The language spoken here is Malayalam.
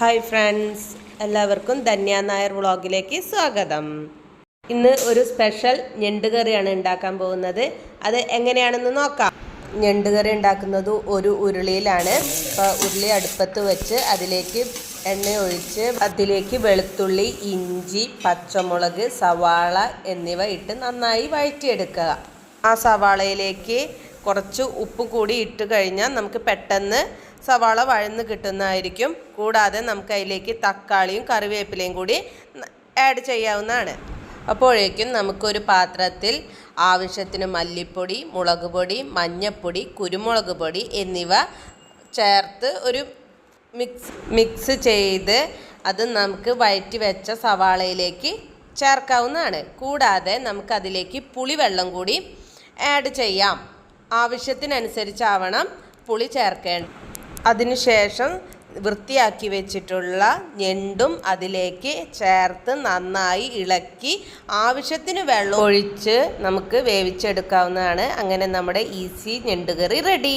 ഹായ് ഫ്രണ്ട്സ്, എല്ലാവർക്കും ധന്യ നായർ വ്ളോഗിലേക്ക് സ്വാഗതം. ഇന്ന് ഒരു സ്പെഷ്യൽ ഞണ്ട് കറിയാണ് ഉണ്ടാക്കാൻ പോകുന്നത്. അത് എങ്ങനെയാണെന്ന് നോക്കാം. ഞണ്ട് കറി ഉണ്ടാക്കുന്നത് ഒരു ഉരുളിയിലാണ്. ഉരുളി അടുപ്പത്ത് വെച്ച് അതിലേക്ക് എണ്ണ ഒഴിച്ച് അതിലേക്ക് വെളുത്തുള്ളി, ഇഞ്ചി, പച്ചമുളക്, സവാള എന്നിവ ഇട്ട് നന്നായി വഴറ്റിയെടുക്കുക. ആ സവാളയിലേക്ക് കുറച്ച് ഉപ്പ് കൂടി ഇട്ട് കഴിഞ്ഞാൽ നമുക്ക് പെട്ടെന്ന് സവാള വഴന്ന് കിട്ടുന്നതായിരിക്കും. കൂടാതെ നമുക്ക് അതിലേക്ക് തക്കാളിയും കറിവേപ്പിലയും കൂടി ആഡ് ചെയ്യാവുന്നതാണ്. അപ്പോഴേക്കും നമുക്കൊരു പാത്രത്തിൽ ആവശ്യത്തിന് മല്ലിപ്പൊടി, മുളക് പൊടി, മഞ്ഞൾപ്പൊടി, കുരുമുളക് പൊടി എന്നിവ ചേർത്ത് ഒരു മിക്സ് ചെയ്ത് അത് നമുക്ക് വഴറ്റി വെച്ച സവാളയിലേക്ക് ചേർക്കാവുന്നതാണ്. കൂടാതെ നമുക്കതിലേക്ക് പുളിവെള്ളം കൂടി ആഡ് ചെയ്യാം. ആവശ്യത്തിനനുസരിച്ചാവണം പുളി ചേർക്കേണ്ടത്. അതിനുശേഷം വൃത്തിയാക്കി വെച്ചിട്ടുള്ള ഞണ്ടും അതിലേക്ക് ചേർത്ത് നന്നായി ഇളക്കി ആവശ്യത്തിന് വെള്ളം ഒഴിച്ച് നമുക്ക് വേവിച്ചെടുക്കാവുന്നതാണ്. അങ്ങനെ നമ്മുടെ ഈസി ഞണ്ട് കറി റെഡി.